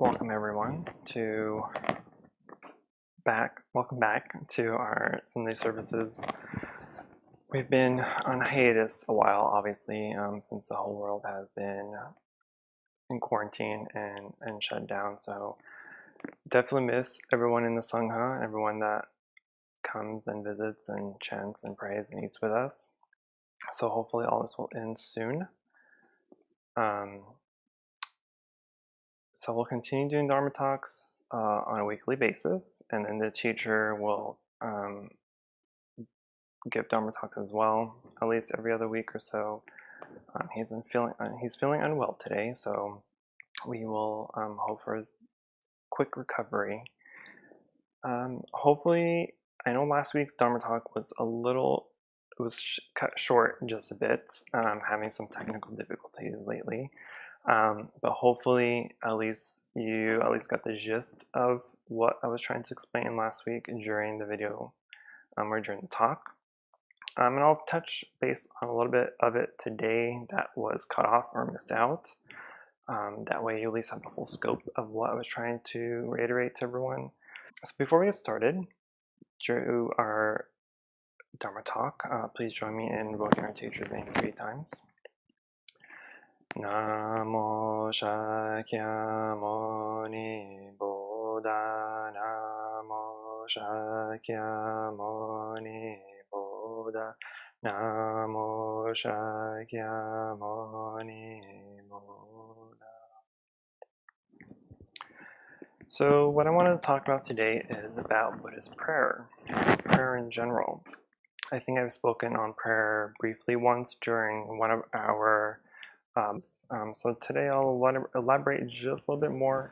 Welcome everyone welcome back to our Sunday services. We've been on hiatus a while, obviously, since the whole world has been in quarantine and shut down. So definitely miss everyone in the Sangha, everyone that comes and visits and chants and prays and eats with us. So hopefully all this will end soon. So we'll continue doing Dharma talks on a weekly basis, and then the teacher will give Dharma talks as well, at least every other week or so. He's feeling unwell today, so we will hope for his quick recovery. Hopefully, I know last week's Dharma talk was cut short just a bit, having some technical difficulties lately. But hopefully at least you got the gist of what I was trying to explain last week during the video or during the talk. And I'll touch base on a little bit of it today that was cut off or missed out. That way you at least have the full scope of what I was trying to reiterate to everyone. So before we get started, to our Dharma talk, please join me in invoking our teacher's name 3 times. Namo Shakyamuni Buddha, Namo Shakyamuni Buddha, Namo Shakyamuni Buddha. So what I wanted to talk about today is about Buddhist prayer in general. I think I've spoken on prayer briefly once during one of our so today I'll elaborate just a little bit more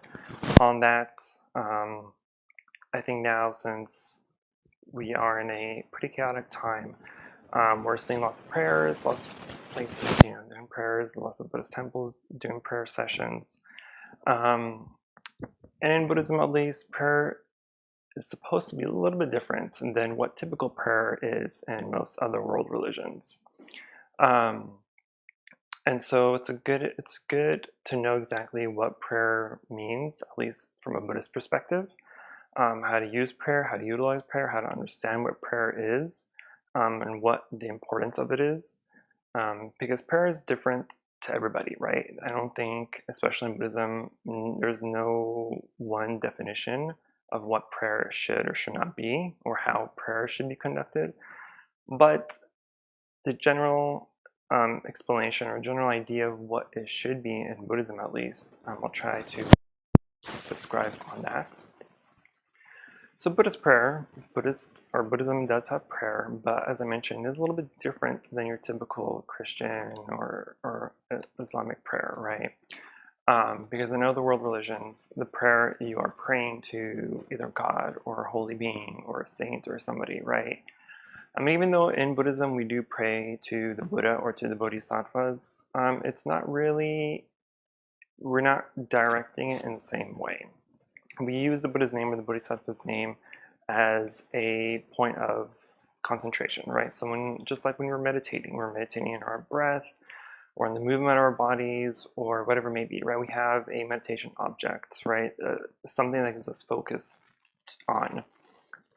on that. I think now, since we are in a pretty chaotic time, we're seeing lots of prayers, lots of places doing prayers, lots of Buddhist temples doing prayer sessions. And in Buddhism, at least, prayer is supposed to be a little bit different than what typical prayer is in most other world religions. And so it's good to know exactly what prayer means, at least from a Buddhist perspective, how to use prayer, how to utilize prayer, how to understand what prayer is, and what the importance of it is, because prayer is different to everybody, right? I don't think, especially in Buddhism, there's no one definition of what prayer should or should not be, or how prayer should be conducted, but the general explanation or general idea of what it should be in Buddhism, at least, I'll try to describe on that. So Buddhism does have prayer, but as I mentioned, it's a little bit different than your typical Christian or Islamic prayer, right? Because in other world religions, the prayer, you are praying to either God or a holy being or a saint or somebody, right? I mean, even though in Buddhism we do pray to the Buddha or to the Bodhisattvas, it's not really, we're not directing it in the same way. We use the Buddha's name or the Bodhisattva's name as a point of concentration, right? So just like when we're meditating in our breath or in the movement of our bodies or whatever it may be, right? We have a meditation object, right? Something that gives us focus on.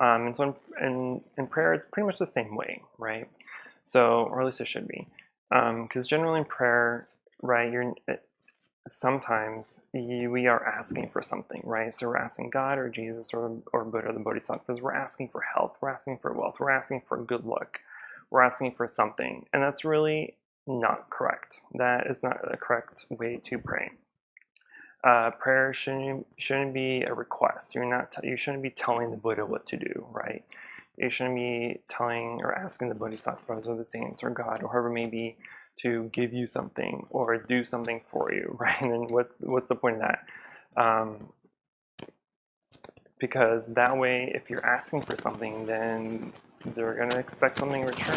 And so in prayer, it's pretty much the same way, right? So, or at least it should be. Because generally in prayer, right, sometimes we are asking for something, right? So we're asking God or Jesus or Buddha or the Bodhisattvas, we're asking for health, we're asking for wealth, we're asking for good luck, we're asking for something. And that's really not correct. That is not the correct way to pray. Prayer shouldn't be a request. You shouldn't be telling the Buddha what to do, right? You shouldn't be telling or asking the Bodhisattvas or the saints or God or whoever it may be to give you something or do something for you, right? And then what's the point of that? Because that way, if you're asking for something, then they're going to expect something in return.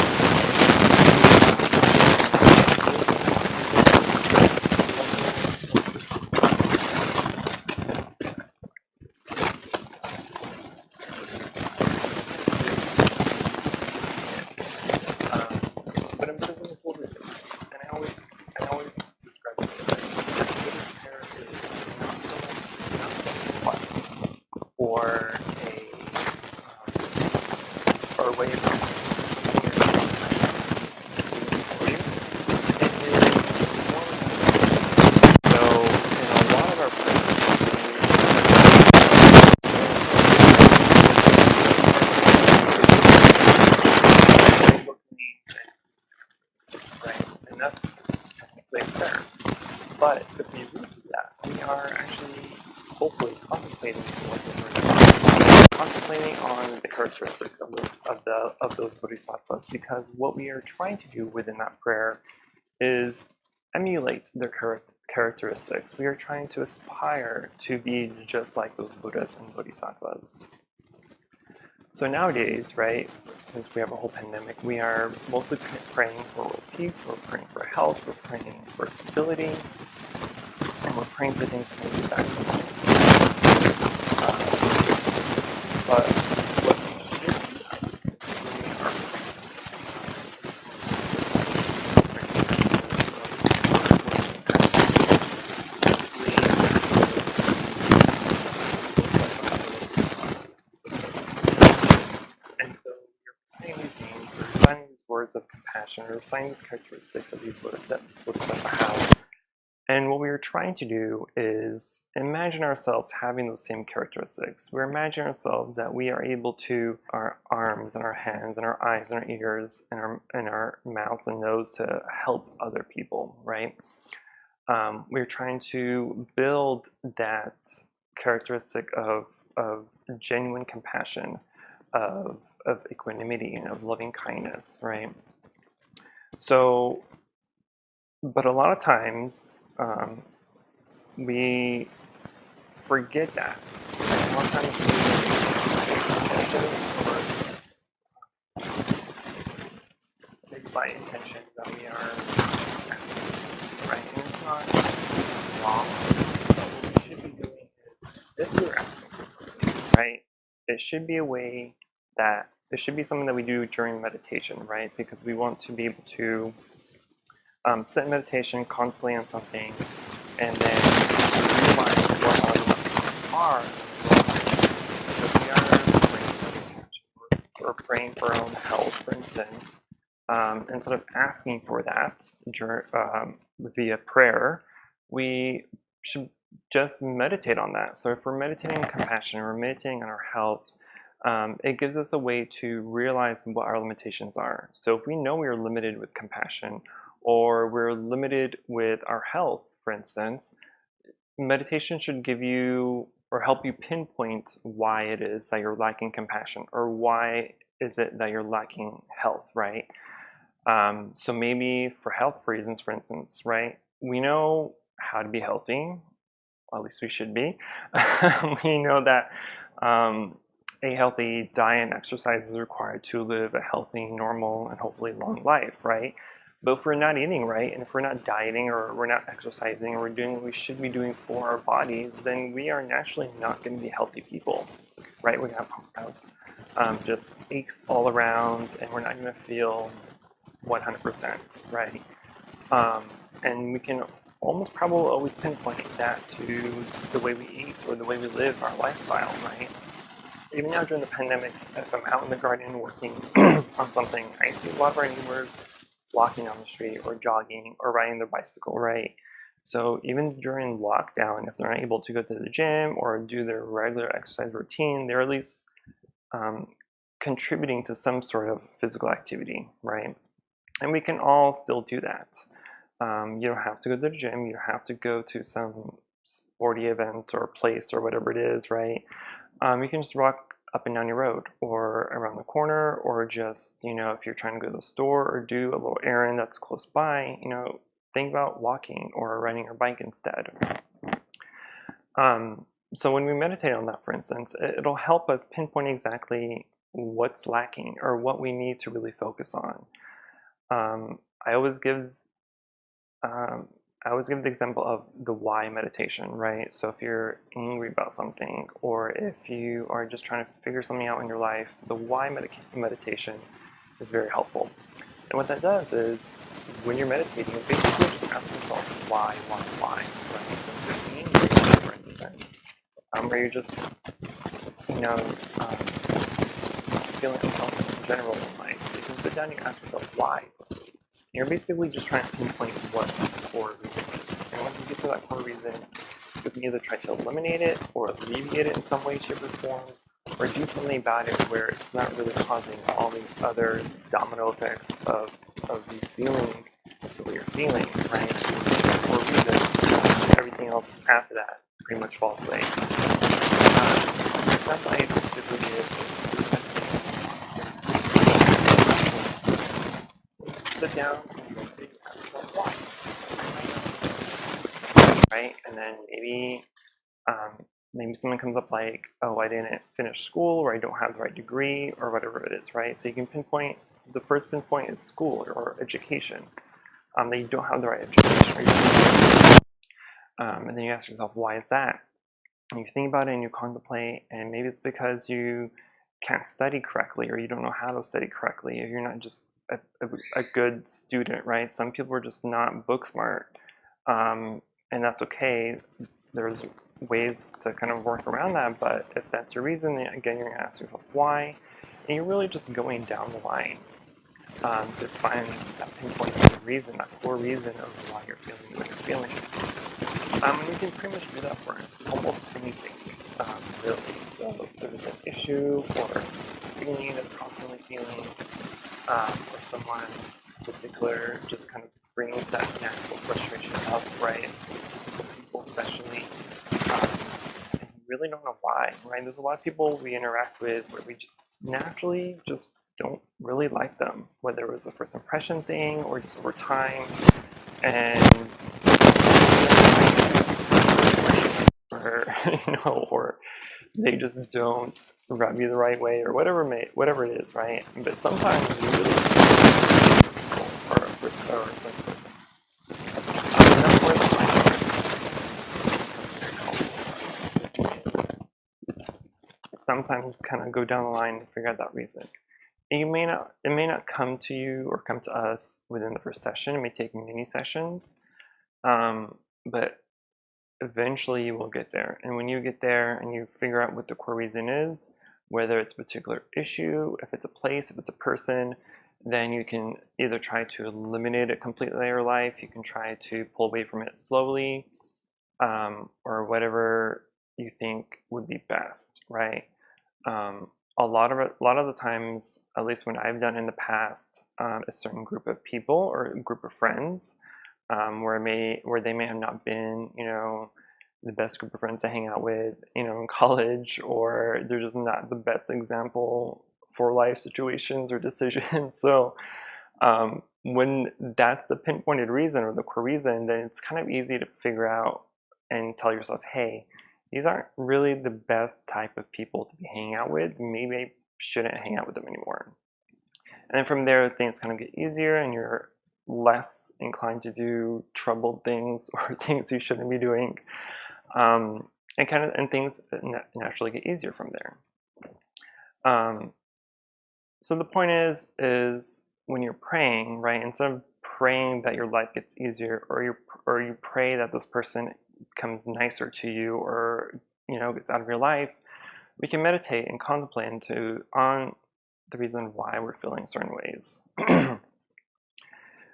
But in Buddhism, it's a little bit different. And I always describe it this way. Buddhist prayer is not And that's technically a prayer. But if we really do that, we are actually hopefully contemplating what the Buddha is, contemplating on the characteristics of those bodhisattvas, because what we are trying to do within that prayer is emulate their characteristics. We are trying to aspire to be just like those Buddhas and bodhisattvas. So nowadays, right, since we have a whole pandemic, we are mostly praying for world peace, we're praying for health, we're praying for stability, and we're praying for things to get back to normal. But what we should do, we are and so we're saying these names, we're reciting these words of compassion, we're reciting these characteristics of these bodhisattva have. And what we were trying to do is imagine ourselves having those same characteristics. We're imagining ourselves that we are able to, our arms and our hands and our eyes and our ears and our mouths and nose to help other people, right? We're trying to build that characteristic of genuine compassion, of equanimity, and of loving kindness, right? So, but a lot of times, we forget that. A lot of times we take by intention that we are asking for something, right? And it's not wrong. But what we should be doing is, if we're asking for something, right, it should be a way that it should be something that we do during meditation, right? Because we want to be able to sit in meditation, contemplate on something, and then realize what our limitations are. Because we are praying for compassion, or praying for our own health, for instance. Instead of asking for that via prayer, we should just meditate on that. So if we're meditating on compassion, or we're meditating on our health, it gives us a way to realize what our limitations are. So if we know we are limited with compassion, or we're limited with our health, for instance, meditation should give you or help you pinpoint why it is that you're lacking compassion, or why is it that you're lacking health, right? So maybe for health reasons, for instance, right? We know how to be healthy, or at least we should be. We know that a healthy diet and exercise is required to live a healthy, normal, and hopefully long life, right? But if we're not eating right, and if we're not dieting, or we're not exercising, or we're doing what we should be doing for our bodies, then we are naturally not going to be healthy people, right? We're going to have just aches all around, and we're not going to feel 100%, right? And we can almost probably always pinpoint that to the way we eat, or the way we live our lifestyle, right? Even now during the pandemic, if I'm out in the garden working on something, I see a lot of our neighbors walking down the street, or jogging, or riding their bicycle, right? So even during lockdown, if they're not able to go to the gym or do their regular exercise routine, they're at least contributing to some sort of physical activity, right? And we can all still do that. You don't have to go to the gym, you have to go to some sporty event or place or whatever it is, right? You can just walk up and down your road, or around the corner, or just, if you're trying to go to the store or do a little errand that's close by, think about walking or riding your bike instead. So when we meditate on that, for instance, it'll help us pinpoint exactly what's lacking, or what we need to really focus on. I always give the example of the why meditation, right? So if you're angry about something, or if you are just trying to figure something out in your life, the why meditation is very helpful. And what that does is, when you're meditating, you basically just ask yourself why, right? So if you're angry, for instance, where you're just, feeling uncomfortable in general in life, so you can sit down and you ask yourself why. You're basically just trying to pinpoint what the core reason is. And once you get to that core reason, you can either try to eliminate it, or alleviate it in some way, shape, or form, or do something about it where it's not really causing all these other domino effects of you feeling what you're feeling, right? For a reason, everything else after that pretty much falls away. That's why typically is sit down and think about why, right? And then maybe something comes up like, oh, I didn't finish school, or I don't have the right degree, or whatever it is, right? So you can pinpoint, the first pinpoint is school or education, that you don't have the right education. And then you ask yourself, why is that? And you think about it and you contemplate, and maybe it's because you can't study correctly, or you don't know how to study correctly, or you're not just a good student, right? Some people are just not book smart, and that's okay. There's ways to kind of work around that, but if that's your reason, then again, you're going to ask yourself why, and you're really just going down the line to find that pinpoint reason, that core reason of why you're feeling what you're feeling. And you can pretty much do that for almost anything, really. So if there's an issue or a feeling that's constantly feeling, or someone in particular just kind of brings that natural frustration up, right? People especially, and you really don't know why, right? There's a lot of people we interact with where we just naturally just don't really like them, whether it was a first impression thing or just over time, and or they just don't rub you the right way, or whatever it is, right? But sometimes you really or some person. That's where the sometimes kind of go down the line and figure out that reason. It may not come to you or come to us within the first session. It may take many sessions, but eventually you will get there. And when you get there and you figure out what the core reason is, whether it's a particular issue, if it's a place, if it's a person, then you can either try to eliminate it completely in your life, you can try to pull away from it slowly, or whatever you think would be best, right? A lot of the times, at least when I've done in the past, a certain group of people or a group of friends, where they may have not been, the best group of friends to hang out with, in college, or they're just not the best example for life situations or decisions. So when that's the pinpointed reason or the core reason, then it's kind of easy to figure out and tell yourself, hey, these aren't really the best type of people to be hanging out with. Maybe I shouldn't hang out with them anymore. And then from there, things kind of get easier and you're less inclined to do troubled things or things you shouldn't be doing. And things naturally get easier from there. So the point is when you're praying, right, instead of praying that your life gets easier, or you pray that this person becomes nicer to you, or gets out of your life, we can meditate and contemplate on the reason why we're feeling certain ways.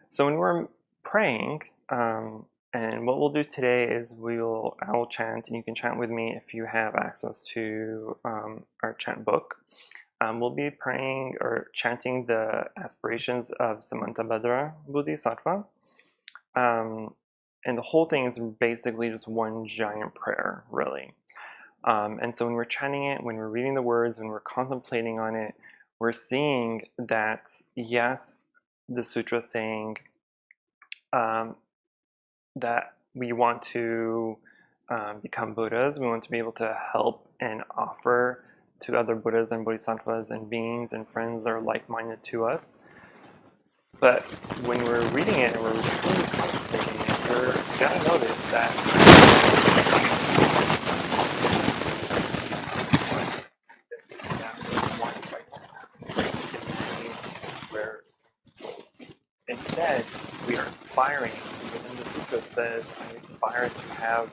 So when we're praying, and what we'll do today is I will chant, and you can chant with me if you have access to our chant book. We'll be praying or chanting the aspirations of Samantabhadra Bodhisattva. And the whole thing is basically just one giant prayer, really. And so when we're chanting it, when we're reading the words, when we're contemplating on it, we're seeing that, yes, the sutra is saying that we want to become Buddhas. We want to be able to help and offer to other Buddhas and Bodhisattvas and beings and friends that are like-minded to us. But when we're reading it and we're truly contemplating it, you're gonna notice that instead we are aspiring. So within the sutra it says, I aspire to have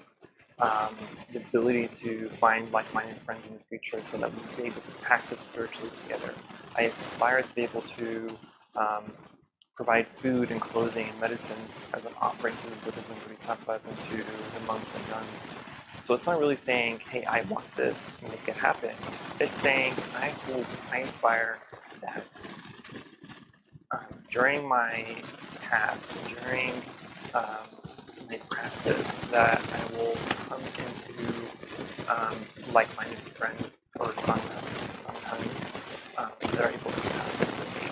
the ability to find like-minded friends in the future so that we can be able to practice spiritually together. I aspire to be able to provide food and clothing and medicines as an offering to the Buddhas and Bodhisattvas and to the monks and nuns. So it's not really saying, hey, I want this, make it happen. It's saying, I aspire that during my have during my practice that I will come into like-minded friends or sometimes that are able to have this with me.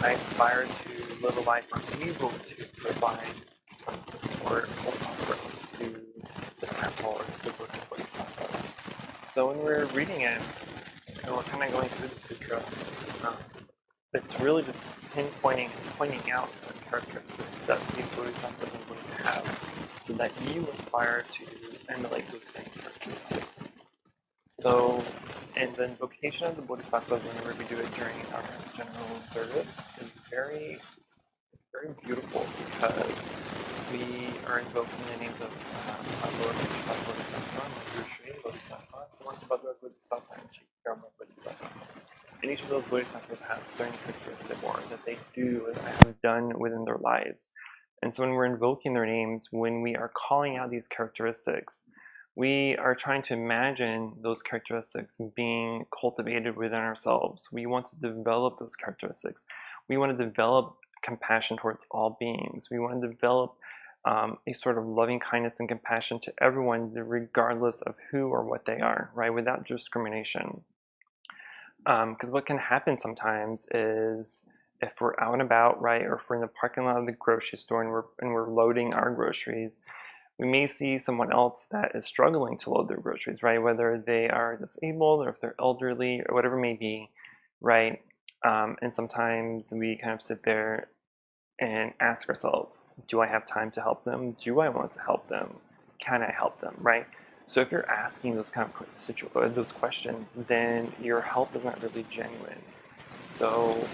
I aspire to live a life where I'm able to provide support or offerings to the temple or to the book of Bodhisattva. So when we're reading it, and we're kind of going through the sutra, um, it's really just pinpointing and pointing out certain characteristics that these bodhisattvas and Buddhas have, so that you aspire to emulate those same characteristics. So, and the invocation of the bodhisattvas whenever we do it during our general service is very beautiful, because we are invoking the names of our Lord Vishnu Bodhisattva, Mother Shri Bodhisattva, Samantabhadra Bodhisattva, and Chikkarma Bodhisattva. And each of those bodhisattvas have certain characteristics or that they do and have done within their lives. And so when we're invoking their names, when we are calling out these characteristics, we are trying to imagine those characteristics being cultivated within ourselves. We want to develop those characteristics. We want to develop compassion towards all beings. We want to develop a sort of loving kindness and compassion to everyone, regardless of who or what they are, right? Without discrimination. Because what can happen sometimes is if we're out and about, right, or if we're in the parking lot of the grocery store and we're loading our groceries, we may see someone else that is struggling to load their groceries, right? Whether they are disabled or if they're elderly or whatever it may be, right? And sometimes we kind of sit there and ask ourselves, do I have time to help them? Do I want to help them? Can I help them, right? So if you're asking those kind of those questions, then your help is not really genuine. So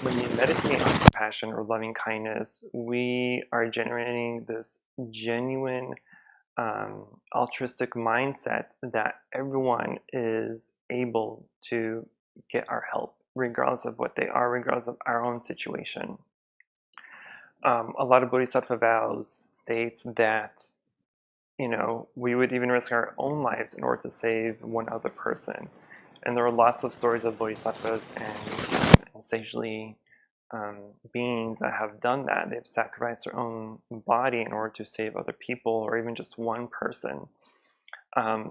when you meditate on compassion or loving kindness, we are generating this genuine altruistic mindset that everyone is able to get our help, regardless of what they are, regardless of our own situation. A lot of Bodhisattva vows states that we would even risk our own lives in order to save one other person. And there are lots of stories of bodhisattvas and sagely beings that have done that. They've sacrificed their own body in order to save other people, or even just one person.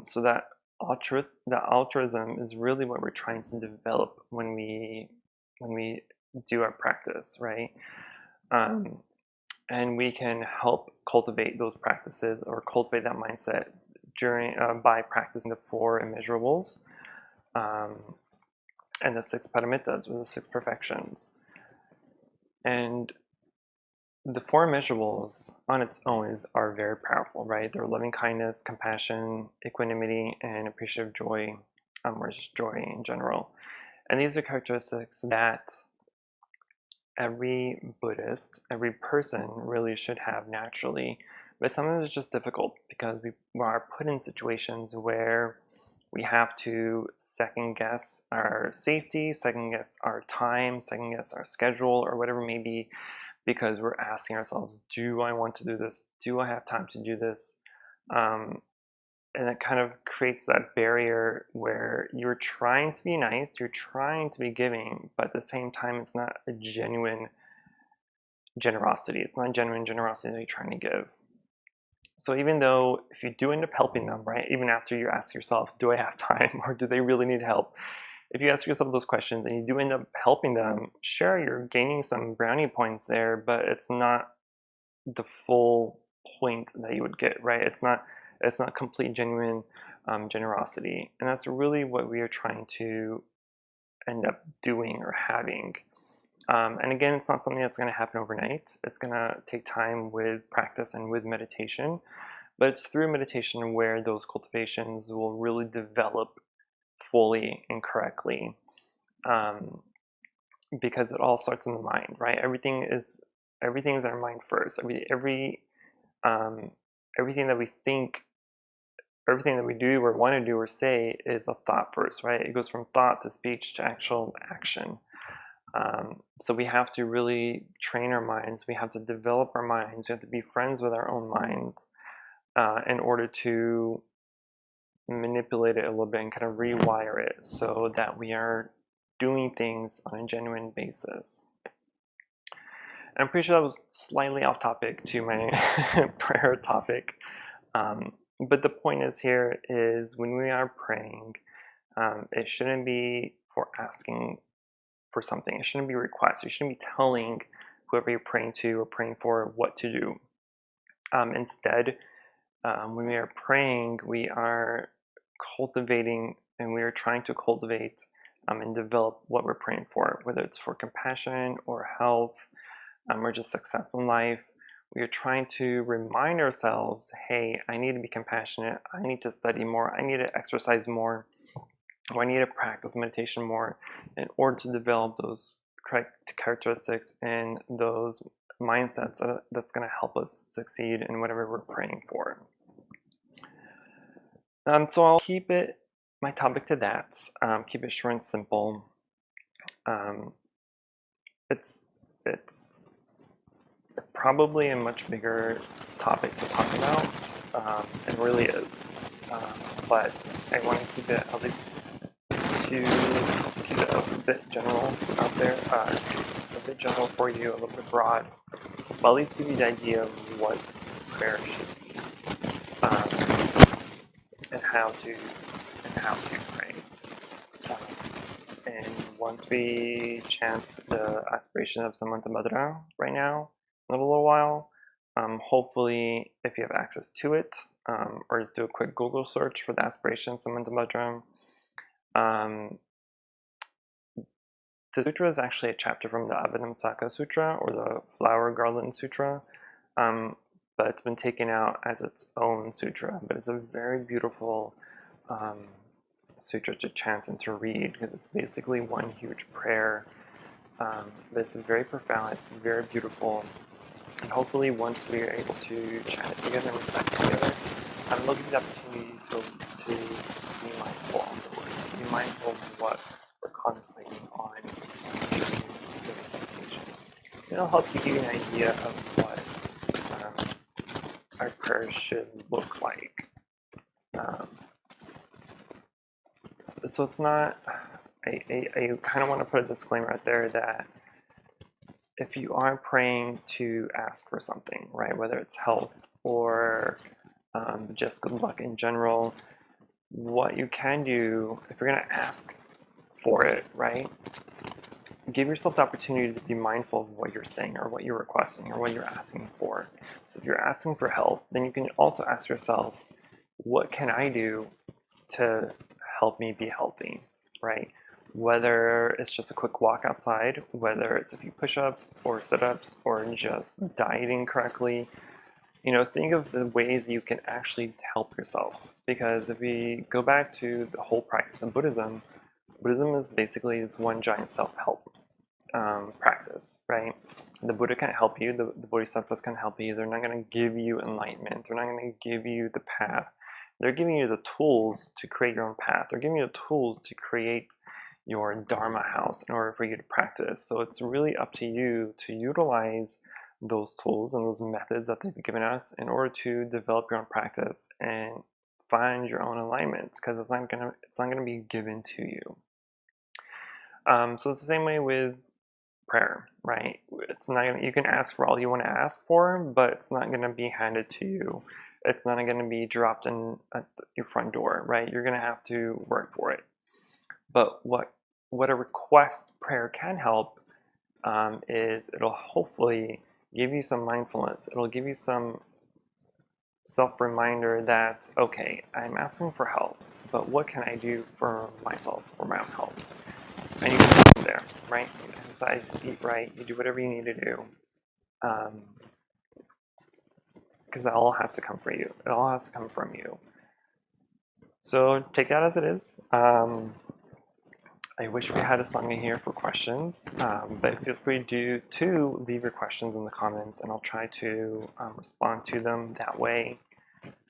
So that altruism is really what we're trying to develop when we do our practice, right? And we can help cultivate those practices or cultivate that mindset by practicing the 4 immeasurables and the 6 paramitas, or the 6 perfections. And the 4 immeasurables on its own are very powerful, right? They're loving kindness, compassion, equanimity, and appreciative joy, or just joy in general. And these are characteristics that every Buddhist, every person really should have naturally, but sometimes it's just difficult because we are put in situations where we have to second guess our safety, second guess our time, second guess our schedule, or whatever it may be, because we're asking ourselves, do I want to do this? Do I have time to do this? And it kind of creates that barrier where you're trying to be nice, you're trying to be giving, but at the same time, it's not a genuine generosity. It's not genuine generosity that you're trying to give. So even though if you do end up helping them, right, even after you ask yourself, do I have time, or do they really need help? If you ask yourself those questions and you do end up helping them, sure, you're gaining some brownie points there, but it's not the full point that you would get, right? It's not complete genuine generosity, and that's really what we are trying to end up doing or having. And again, it's not something that's going to happen overnight. It's going to take time with practice and with meditation, but it's through meditation where those cultivations will really develop fully and correctly, because it all starts in the mind, right? Everything is in our mind first. Everything that we think, everything that we do or want to do or say is a thought first, right? It goes from thought to speech to actual action. So we have to really train our minds. We have to develop our minds. We have to be friends with our own minds in order to manipulate it a little bit and kind of rewire it so that we are doing things on a genuine basis. I'm pretty sure that was slightly off topic to my prayer topic. But the point is here is when we are praying, it shouldn't be for asking for something. It shouldn't be a request. You shouldn't be telling whoever you're praying to or praying for what to do. Instead, when we are praying, we are cultivating and we are trying to cultivate and develop what we're praying for, whether it's for compassion or health or just success in life. We are trying to remind ourselves, hey, I need to be compassionate. I need to study more. I need to exercise more. Or I need to practice meditation more in order to develop those correct characteristics and those mindsets that's going to help us succeed in whatever we're praying for. So I'll keep my topic to that. Keep it short and simple. It's probably a much bigger topic to talk about. It really is. But I want to keep it at least to keep it a bit general out there, a bit general for you, a little bit broad, but at least give you the idea of what prayer should be, and how to pray. And once we chant the aspiration of Samanta Madra right now, in a little while, hopefully if you have access to it, or just do a quick Google search for the aspiration Samanta Madra. The sutra is actually a chapter from the Avadamsaka Sutra, or the Flower Garland Sutra, but it's been taken out as its own sutra. But it's a very beautiful sutra to chant and to read, because it's basically one huge prayer. But it's very profound, it's very beautiful, and hopefully once we are able to chant it together and recite it together, I'm looking at the opportunity to be mindful afterwards, to be mindful of what we're contemplating on during the recitation. It'll help you give you an idea of what our prayers should look like. So it's not, I kind of want to put a disclaimer out there that if you are praying to ask for something, right, whether it's health or just good luck in general, what you can do, if you're going to ask for it, right, give yourself the opportunity to be mindful of what you're saying or what you're requesting or what you're asking for. So if you're asking for health, then you can also ask yourself, what can I do to help me be healthy, right? Whether it's just a quick walk outside, whether it's a few push-ups or sit-ups or just dieting correctly, think of the ways you can actually help yourself. Because if we go back to the whole practice of Buddhism is basically this one giant self-help practice, right? The Buddha can't help you, the Bodhisattvas can't help you. They're not going to give you enlightenment. They're not going to give you the path. They're giving you the tools to create your own path. They're giving you the tools to create your Dharma house in order for you to practice. So it's really up to you to utilize those tools and those methods that they've given us in order to develop your own practice and find your own alignment, because it's not gonna be given to you. So it's the same way with prayer, right? It's not gonna, you can ask for all you want to ask for, but it's not going to be handed to you. It's not going to be dropped in at your front door, right? You're going to have to work for it. But what a request prayer can help is it'll hopefully give you some mindfulness. It'll give you some self-reminder that, okay, I'm asking for health, but what can I do for myself, for my own health? And you can go from there, right? You exercise, you eat right, you do whatever you need to do. Because it all has to come from you. It all has to come from you. So take that as it is. I wish we had a Sangha here for questions, but feel free to leave your questions in the comments, and I'll try to respond to them that way.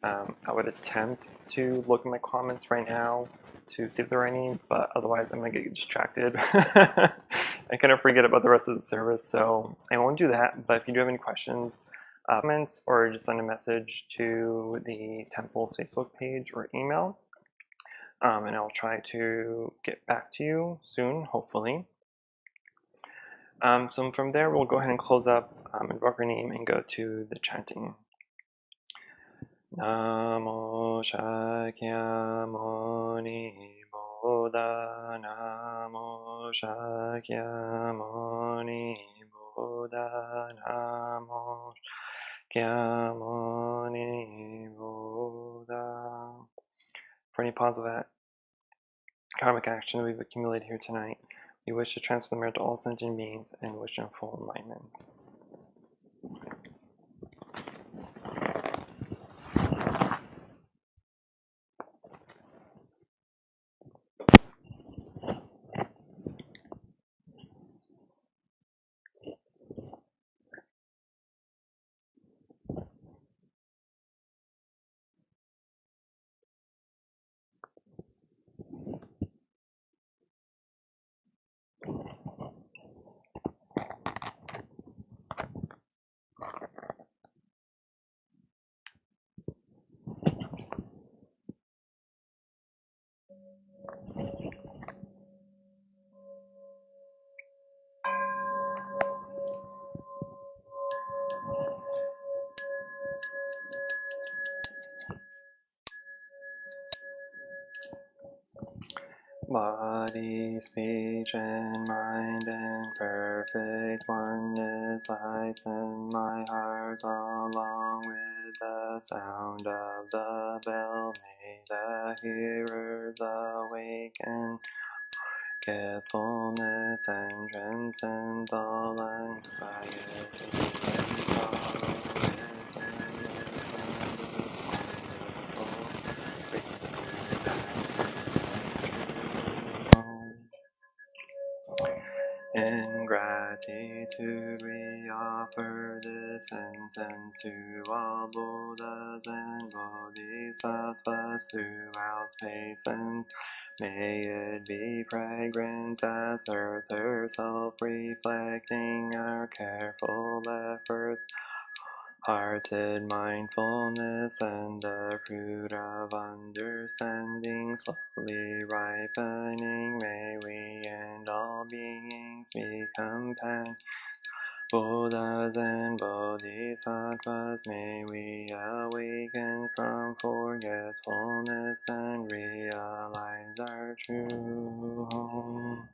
I would attempt to look at my comments right now to see if there are any, but otherwise I'm going to get distracted. I kind of forget about the rest of the service, so I won't do that. But if you do have any questions, comments, or just send a message to the temple's Facebook page or email, and I'll try to get back to you soon, hopefully. So from there, we'll go ahead and close up invoke our name and go to the chanting. Namo Shakyamuni Buddha, Namo Shakyamuni Buddha, Namo Shakyamuni Buddha. For any positive karmic action we've accumulated here tonight, we wish to transfer the merit to all sentient beings and wish them full enlightenment. Body, speech, and mind in perfect oneness, I send my heart along with the sound of the bell. May the hearers awaken forgetfulness and transcend all anxiety and sorrowness and listen those wonderful in gratitude we offer this incense to all Buddhas and Bodhisattvas throughout space, and may it be fragrant as earth herself, reflecting our careful efforts, hearted mindfulness, and the fruit of understanding slowly ripening. May we and all beings become Buddhas and Bodhisattvas. May we awaken from forgetfulness and realize our true home.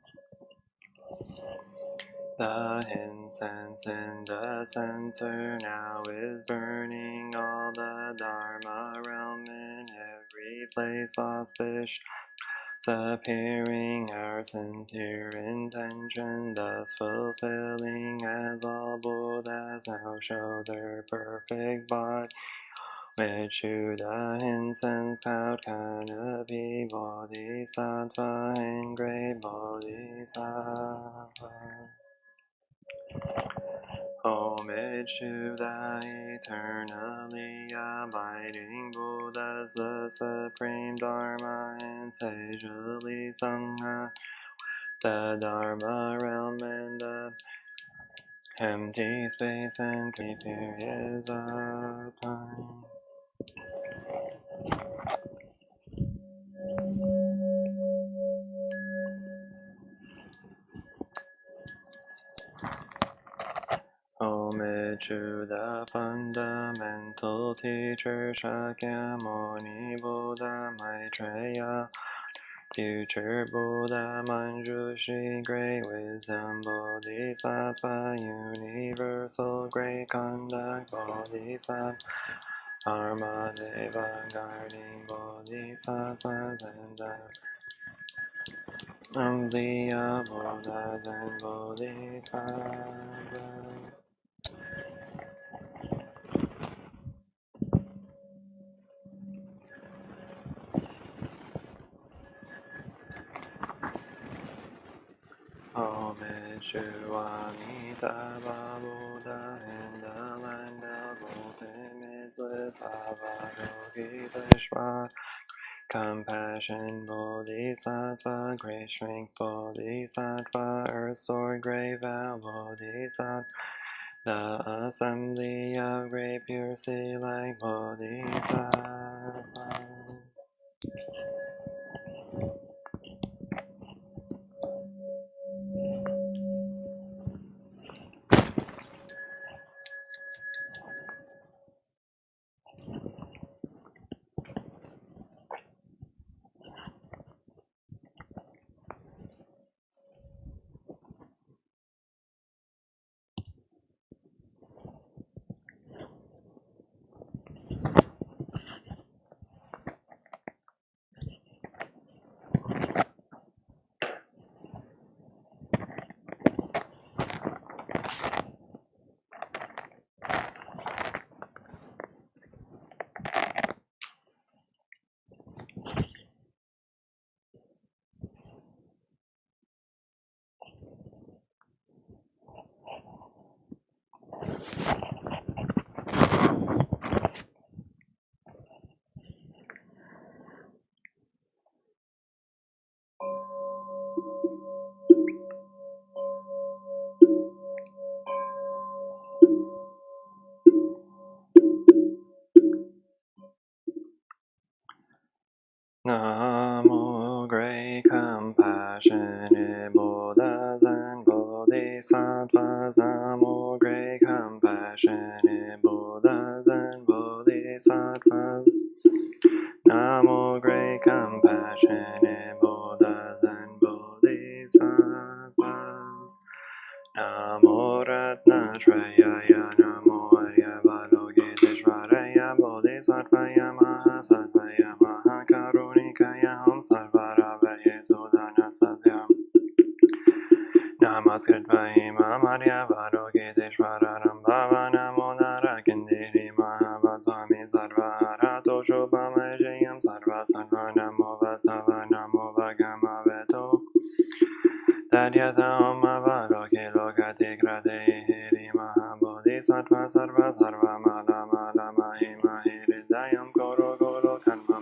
The incense in the censer now is burning, all the Dharma realm in every place auspicious appearing, our sincere intention thus fulfilling, as all Buddhas now show their perfect body, which to the incense cloud canopy, Bodhisattva and great Bodhisattvas. Homage to the eternally abiding Buddhas, the supreme Dharma and sagely Sangha, the Dharma realm and the empty space and 3 periods of time. Homage to the fundamental teacher Shakyamuni Buddha Maitreya, future Buddha Manjushri, great wisdom Bodhisattva, universal great conduct Bodhisattva, Dharmadeva guarding Bodhisattvas and the Amliya Buddhas and Bodhisattvas. Homage to Amitabha Buddha in the land of ultimate bliss, Avalokiteshvara, compassion Bodhisattva, great strength Bodhisattva, earth sword, great vow Bodhisattva, the assembly of great pure select Bodhisattva. Namo great compassionate Buddhas and Bodhisattvas. Namo great compassionate Buddhas and Bodhisattvas. Namo great compassionate Buddhas and Bodhisattvas. Namo Ratnatrayaya Namo Aryavalokiteshvaraya Bodhisattvaya Mahasattvaya Mahakarunikaya Om Sarvaravaye Sudhanasasya Namaskritvaya Imam Aryavalokiteshvararam Bhava Namo Narakindiri Mahavaswami Sarvaharato Shubhamajayam Sarva Sarva Namo Vasava Namo Bhagamaveto Tadyata Omavaro Kilokati Krate Hiri Mahabodhisattva Sarva Sarva Malama